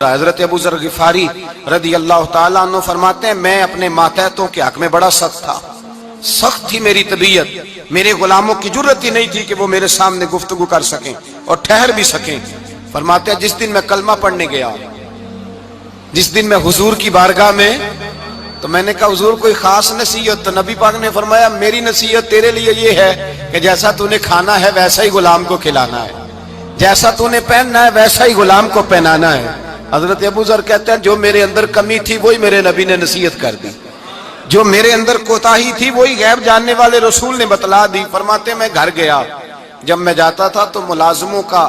حضرت ابو ذر غفاری رضی اللہ تعالیٰ عنہ فرماتے ہیں میں اپنے ماتحتوں کے حق میں بڑا سخت تھا، سخت تھی میری طبیعت، میرے غلاموں کی جرت ہی نہیں تھی کہ وہ میرے سامنے گفتگو کر سکیں اور ٹھہر بھی سکیں۔ فرماتے ہیں جس دن میں کلمہ پڑھنے گیا، جس دن میں حضور کی بارگاہ میں، تو میں نے کہا حضور کوئی خاص نصیحت؟ تو نبی پاک نے فرمایا میری نصیحت تیرے لیے یہ ہے کہ جیسا تو نے کھانا ہے ویسا ہی غلام کو کھلانا ہے، جیسا تو نے پہننا ہے ویسا ہی غلام کو پہنانا ہے۔ حضرت ابو ذر کہتے ہیں جو میرے اندر کمی تھی وہی میرے نبی نے نصیحت کر دی، جو میرے اندر کوتاہی تھی وہی غیب جاننے والے رسول نے بتلا دی۔ فرماتے میں گھر گیا، جب میں جاتا تھا تو ملازموں کا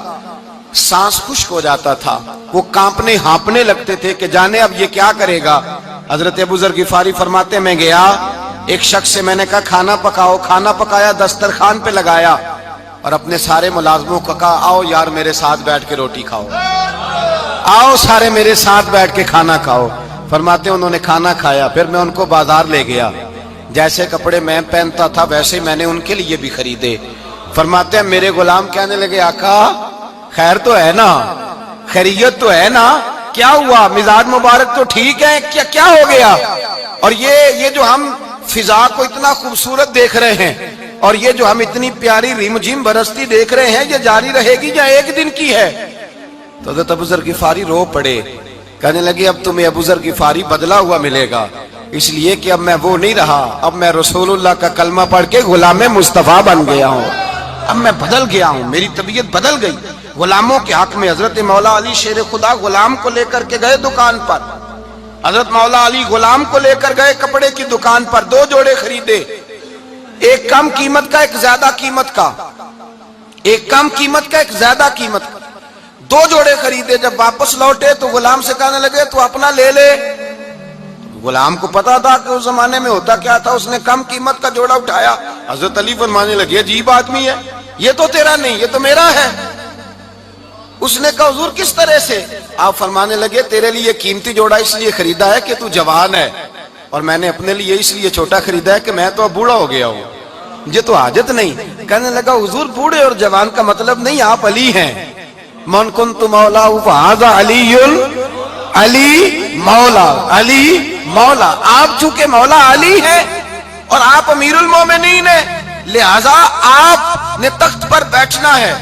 سانس خشک ہو جاتا تھا، وہ کانپنے ہانپنے لگتے تھے کہ جانے اب یہ کیا کرے گا۔ حضرت ابو ذر غفاری فرماتے میں گیا، ایک شخص سے میں نے کہا کھانا پکاؤ، کھانا پکایا، دسترخوان پہ لگایا اور اپنے سارے ملازموں کو کہا آؤ یار میرے ساتھ بیٹھ کے روٹی کھاؤ، آؤ سارے میرے ساتھ بیٹھ کے کھانا کھاؤ۔ فرماتے ہیں انہوں نے کھانا کھایا، پھر میں ان کو بازار لے گیا، جیسے کپڑے میں پہنتا تھا ویسے ہی میں نے ان کے لیے بھی خریدے۔ فرماتے ہیں میرے غلام کہنے لگے آقا خیر تو ہے نا، خیریت تو ہے نا، کیا ہوا؟ مزاج مبارک تو ٹھیک ہے، کیا ہو گیا؟ اور یہ جو ہم فضا کو اتنا خوبصورت دیکھ رہے ہیں اور یہ جو ہم اتنی پیاری ریم جھیم برستی دیکھ رہے ہیں، یہ جاری رہے گی یا ایک دن کی ہے؟ تو حضرت ابو ذر غفاری رو پڑے، کہنے لگے اب تمہیں ابو ذر غفاری بدلا ہوا ملے گا، اس لیے کہ اب میں وہ نہیں رہا، اب میں رسول اللہ کا کلمہ پڑھ کے غلام مصطفیٰ بن گیا ہوں، اب میں بدل گیا ہوں، میری طبیعت بدل گئی۔ غلاموں کے حق میں حضرت مولا علی شیر خدا غلام کو لے کر کے گئے دکان پر، حضرت مولا علی غلام کو لے کر گئے کپڑے کی دکان پر، دو جوڑے خریدے، ایک کم قیمت کا ایک زیادہ قیمت کا، ایک کم قیمت کا ایک زیادہ قیمت کا، دو جوڑے خریدے۔ جب واپس لوٹے تو غلام سے کہنے لگے تو اپنا لے لے۔ غلام کو پتا تھا کہ اس زمانے میں ہوتا کیا تھا، اس نے کم قیمت کا جوڑا اٹھایا۔ حضرت علی فرمانے لگے عجیب آدمی ہے، یہ تو تیرا نہیں یہ تو میرا ہے۔ اس نے کہا حضور کس طرح سے؟ آپ فرمانے لگے تیرے لیے قیمتی جوڑا اس لیے خریدا ہے کہ تو جوان ہے، اور میں نے اپنے لیے اس لیے چھوٹا خریدا ہے کہ میں تو اب بوڑھا ہو گیا ہوں، مجھے تو حاجت نہیں۔ کہنے لگا حضور بوڑھے اور جوان کا مطلب نہیں، آپ علی ہیں، من کنت مولا فہذا علی علی مولا، علی مولا، آپ چونکہ مولا علی ہیں اور آپ امیر المومنین ہیں، لہذا آپ نے تخت پر بیٹھنا ہے،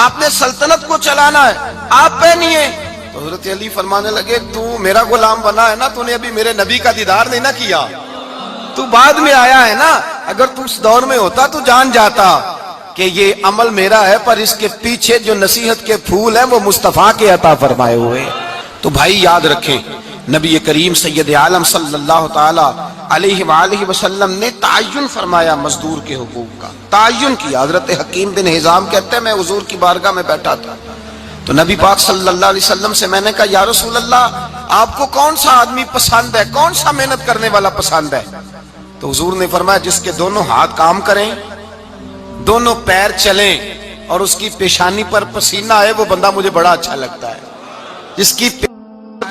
آپ نے سلطنت کو چلانا ہے، آپ پہنیے۔ تو حضرت علی فرمانے لگے تو میرا غلام بنا ہے نا، تو نے ابھی میرے نبی کا دیدار نہیں نہ کیا، تو بعد میں آیا ہے نا، اگر تو اس دور میں ہوتا تو جان جاتا کہ یہ عمل میرا ہے، پر اس کے پیچھے جو نصیحت کے پھول ہیں وہ مصطفیٰ کے عطا فرمائے ہوئے۔ تو بھائی یاد رکھیں نبی کریم سید عالم صلی اللہ تعالی علیہ وآلہ وسلم نے تعین فرمایا مزدور کے حقوق کا، تعین کیا۔ حضرت حکیم بن حزام کہتے ہیں میں حضور کی بارگاہ میں بیٹھا تھا تو نبی پاک صلی اللہ علیہ وسلم سے میں نے کہا یا رسول اللہ آپ کو کون سا آدمی پسند ہے، کون سا محنت کرنے والا پسند ہے؟ تو حضور نے فرمایا جس کے دونوں ہاتھ کام کریں، دونوں پیر چلیں اور اس کی پیشانی پر پسینہ آئے، وہ بندہ مجھے بڑا اچھا لگتا ہے۔ جس کی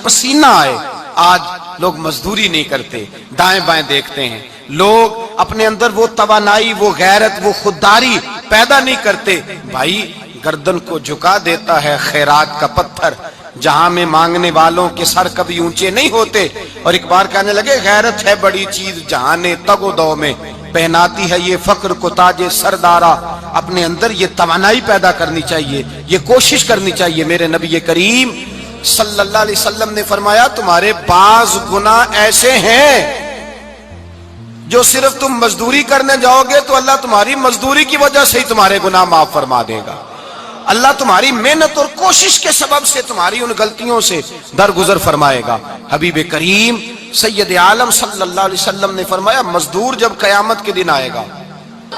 پسینہ آئے، آج لوگ مزدوری نہیں کرتے، دائیں بائیں دیکھتے ہیں، لوگ اپنے اندر وہ توانائی، وہ غیرت، وہ خودداری پیدا نہیں کرتے۔ بھائی گردن کو جھکا دیتا ہے خیرات کا پتھر، جہاں میں مانگنے والوں کے سر کبھی اونچے نہیں ہوتے۔ اور ایک بار کہنے لگے غیرت ہے بڑی چیز جہاں نے تگ و دو میں پہناتی ہے یہ فقر کو تاج سردارا۔ اپنے اندر یہ توانائی پیدا کرنی چاہیے، یہ کوشش کرنی چاہیے۔ میرے نبی کریم صلی اللہ علیہ وسلم نے فرمایا تمہارے بعض گناہ ایسے ہیں جو صرف تم مزدوری کرنے جاؤ گے تو اللہ تمہاری مزدوری کی وجہ سے ہی تمہارے گناہ معاف فرما دے گا، اللہ تمہاری محنت اور کوشش کے سبب سے تمہاری ان غلطیوں سے درگزر فرمائے گا۔ حبیب کریم سید عالم صلی اللہ علیہ وسلم نے فرمایا مزدور جب قیامت کے دن آئے گا،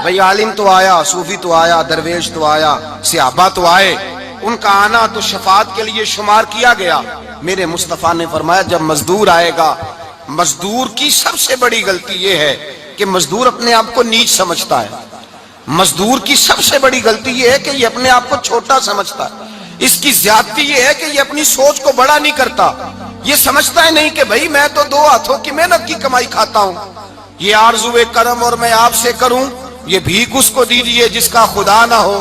بھئی عالم تو آیا، صوفی تو آیا، درویش تو آیا، صحابہ تو آئے، ان کا آنا تو شفاعت کے لیے شمار کیا گیا۔ میرے مصطفیٰ نے فرمایا جب مزدور آئے گا، مزدور کی سب سے بڑی غلطی یہ ہے کہ مزدور اپنے آپ کو نیچ سمجھتا ہے، مزدور کی سب سے بڑی غلطی یہ ہے کہ یہ اپنے آپ کو چھوٹا سمجھتا ہے، اس کی زیادتی یہ ہے کہ یہ اپنی سوچ کو بڑا نہیں کرتا، یہ سمجھتا ہے نہیں کہ بھئی میں تو دو ہاتھوں کی محنت کی کمائی کھاتا ہوں، یہ آرزوئے کرم اور میں آپ سے کروں، یہ بھیک اس کو دیجئے جس کا خدا نہ ہو۔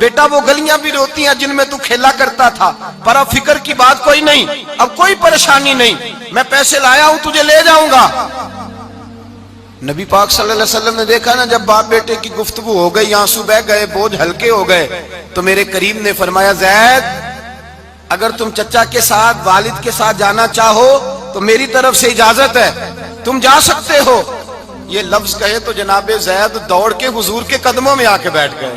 بیٹا وہ گلیاں بھی روتی ہیں جن میں تو کھیلا کرتا تھا، پر اب فکر کی بات کوئی نہیں، اب کوئی پریشانی نہیں، میں پیسے لایا ہوں تجھے لے جاؤں گا۔ نبی پاک صلی اللہ علیہ وسلم نے دیکھا نا جب باپ بیٹے کی گفتگو ہو گئی، آنسو بہ گئے، بوجھ ہلکے ہو گئے، تو میرے کریم نے فرمایا زید اگر تم چچا کے ساتھ والد کے ساتھ جانا چاہو تو میری طرف سے اجازت ہے، تم جا سکتے ہو۔ یہ لفظ کہے تو جناب زید دوڑ کے حضور کے قدموں میں آ کے بیٹھ گئے،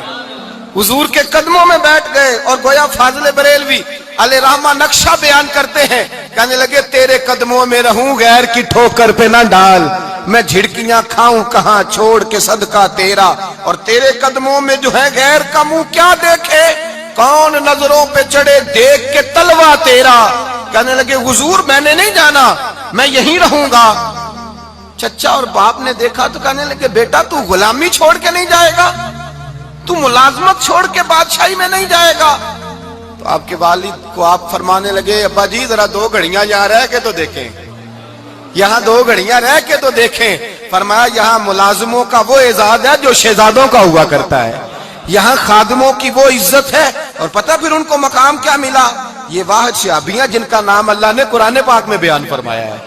حضور کے قدموں میں بیٹھ گئے، اور گویا فاضل بریلوی علیہ رحمہ نقشہ بیان کرتے ہیں، کہنے لگے تیرے قدموں میں رہوں غیر کی ٹھوکر پہ نہ ڈال، میں جھڑکیاں کھاؤں کہاں چھوڑ کے صدقہ تیرا، اور تیرے قدموں میں جو ہے غیر کا منہ کیا دیکھے، کون نظروں پہ چڑھے دیکھ کے تلوا تیرا۔ کہنے لگے حضور میں نے نہیں جانا، میں یہیں رہوں گا۔ چچا اور باپ نے دیکھا تو کہنے لگے بیٹا تو غلامی چھوڑ کے نہیں جائے گا، تو ملازمت چھوڑ کے بادشاہی میں نہیں جائے گا۔ تو آپ کے والد کو آپ فرمانے لگے ابا جی ذرا 2 گھڑیاں یہاں رہ کے تو دیکھیں، یہاں 2 گھڑیاں رہ کے تو دیکھیں۔ فرمایا یہاں ملازموں کا وہ اعزاز ہے جو شہزادوں کا ہوا کرتا ہے، یہاں خادموں کی وہ عزت ہے، اور پتہ پھر ان کو مقام کیا ملا، یہ واحد شعبیاں جن کا نام اللہ نے قرآن پاک میں بیان فرمایا ہے،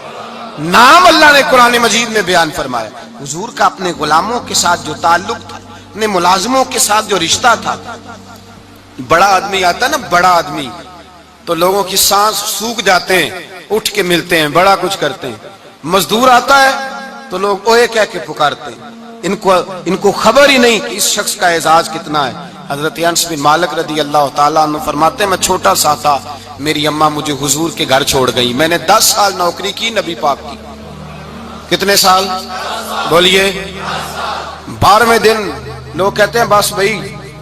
نام اللہ نے قرآن مجید میں بیان فرمایا۔ حضور کا اپنے غلاموں کے ساتھ جو تعلق تھا، اپنے ملازموں کے ساتھ جو رشتہ تھا، بڑا آدمی آتا نا بڑا آدمی تو لوگوں کی سانس سوکھ جاتے ہیں، اٹھ کے ملتے ہیں، بڑا کچھ کرتے ہیں۔ مزدور آتا ہے تو لوگ اوے کہہ کے پکارتے ہیں، ان کو خبر ہی نہیں کہ اس شخص کا اعزاز کتنا ہے۔ حضرت انس بن مالک رضی اللہ تعالیٰ عنہ فرماتے ہیں میں چھوٹا سا تھا، میری اماں مجھے حضور کے گھر چھوڑ گئی، میں نے 10 سال نوکری کی نبی پاک کی۔ کتنے سال بولیے؟ 12ویں دن لوگ کہتے ہیں بس بھائی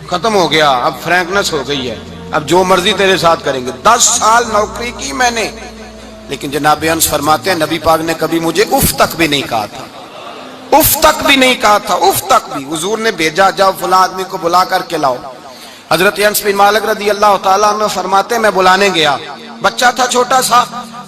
ختم ہو گیا، اب فرینکنس ہو گئی ہے، اب جو مرضی تیرے ساتھ کریں گے۔ 10 سال نوکری کی میں نے، لیکن جناب انس فرماتے ہیں نبی پاک نے کبھی مجھے اف تک بھی نہیں کہا تھا، اف تک بھی نہیں کہا تھا، اف تک بھی۔ حضور نے بھیجا جاؤ فلاں آدمی کو بلا کر کے لاؤ۔ حضرت انس بن مالک رضی اللہ تعالیٰ عنہ فرماتے ہیں میں بلانے گیا، بچہ تھا چھوٹا سا،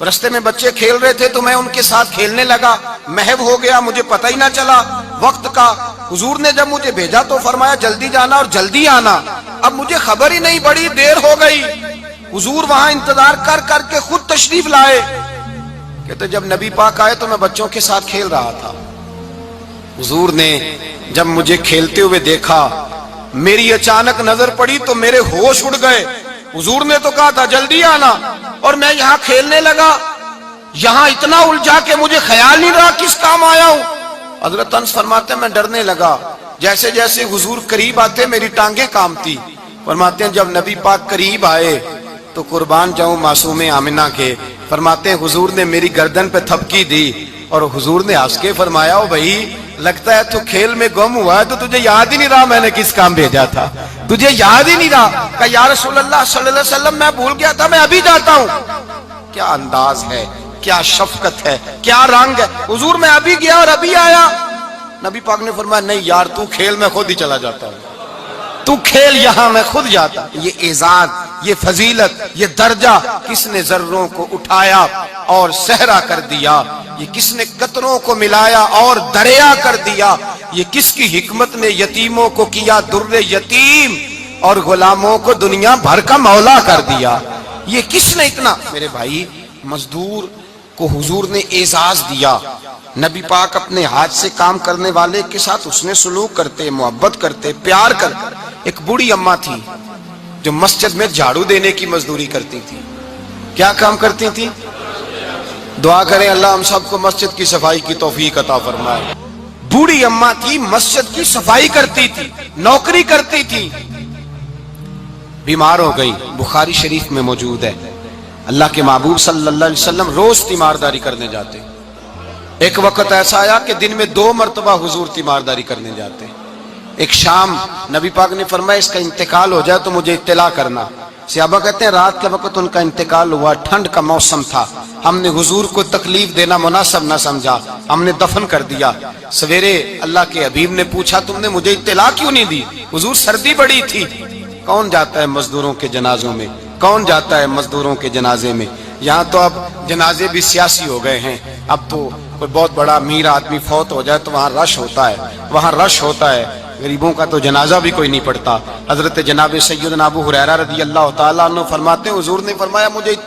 رستے میں بچے کھیل رہے تھے تو میں ان کے ساتھ کھیلنے لگا، محو ہو گیا، مجھے پتہ ہی نہ چلا وقت کا۔ حضور نے جب مجھے بھیجا تو فرمایا جلدی جانا اور جلدی آنا، اب مجھے خبر ہی نہیں، بڑی دیر ہو گئی۔ حضور وہاں انتظار کر کر کے خود تشریف لائے، کہتے جب نبی پاک آئے تو میں بچوں کے ساتھ کھیل رہا تھا، حضور نے جب مجھے کھیلتے ہوئے دیکھا، میری اچانک نظر پڑی تو میرے ہوش اڑ گئے۔ حضور نے تو کہا تھا جلدی آنا، اور میں یہاں کھیلنے لگا، یہاں اتنا الجھا کہ مجھے خیال نہیں رہا کس کام آیا ہوں۔ حضرت انس فرماتے ہیں میں ڈرنے لگا، جیسے جیسے حضور قریب آتے میری ٹانگیں کانپتی۔ فرماتے ہیں جب نبی پاک قریب آئے تو قربان جاؤں معصوم آمنہ کے، فرماتے ہیں حضور نے میری گردن پہ تھپکی دی، اور حضور نے ہنس کے فرمایا او بھائی لگتا ہے تو کھیل میں گم ہوا ہے تو تجھے یاد ہی نہیں رہا میں نے کس کام بھیجا تھا، تجھے یاد ہی نہیں رہا۔ کہا یا رسول اللہ صلی اللہ علیہ وسلم میں بھول گیا تھا، میں ابھی جاتا ہوں۔ کیا انداز ہے، کیا شفقت ہے، کیا رنگ ہے۔ حضور میں ابھی گیا اور ابھی آیا۔ نبی پاک نے فرمایا نہیں یار تو کھیل میں خود ہی چلا جاتا ہے، تو کھیل یہاں میں خود جاتا۔ یہ اعزاز، یہ فضیلت، یہ درجہ کس نے ذروں کو اٹھایا اور صحرا کر دیا، یہ کس نے قطروں کو ملایا اور دریا کر دیا، یہ کس کی حکمت نے یتیموں کو کیا در یتیم اور غلاموں کو دنیا بھر کا مولا کر دیا، یہ کس نے اتنا۔ میرے بھائی مزدور کو حضور نے اعزاز دیا، نبی پاک اپنے ہاتھ سے کام کرنے والے کے ساتھ اس نے سلوک کرتے، محبت کرتے، پیار کرتے۔ ایک بوڑھی اماں تھی جو مسجد میں جھاڑو دینے کی مزدوری کرتی تھی۔ کیا کام کرتی تھی؟ دعا کریں اللہ ہم سب کو مسجد کی صفائی کی توفیق عطا فرمائے۔ بوڑھی اماں تھی، مسجد کی صفائی کرتی تھی، نوکری کرتی تھی، بیمار ہو گئی، بخاری شریف میں موجود ہے۔ اللہ کے محبوب صلی اللہ علیہ وسلم روز تیمارداری کرنے جاتے، ایک وقت ایسا آیا کہ دن میں 2 مرتبہ حضور تیمارداری کرنے جاتے۔ ایک شام نبی پاک نے فرمایا اس کا انتقال ہو جائے تو مجھے اطلاع کرنا۔ صحابہ کہتے ہیں رات کے وقت ان کا انتقال ہوا، ٹھنڈ کا موسم تھا، ہم نے حضور کو تکلیف دینا مناسب نہ سمجھا، ہم نے دفن کر دیا۔ سویرے اللہ کے حبیب نے پوچھا تم نے مجھے اطلاع کیوں نہیں دی؟ حضور سردی بڑی تھی۔ کون جاتا ہے مزدوروں کے جنازوں میں؟ کون جاتا ہے مزدوروں کے جنازے میں؟ یہاں تو اب جنازے بھی سیاسی ہو گئے ہیں، اب تو کوئی بہت بڑا امیر آدمی فوت ہو جائے تو وہاں رش ہوتا ہے، وہاں رش ہوتا ہے، غریبوں کا تو جنازہ بھی کوئی نہیں پڑھتا۔ حضرت جناب سیدنا ابو ہریرہ رضی اللہ تعالیٰ عنہ فرماتے ہیں حضور نے فرمایا مجھے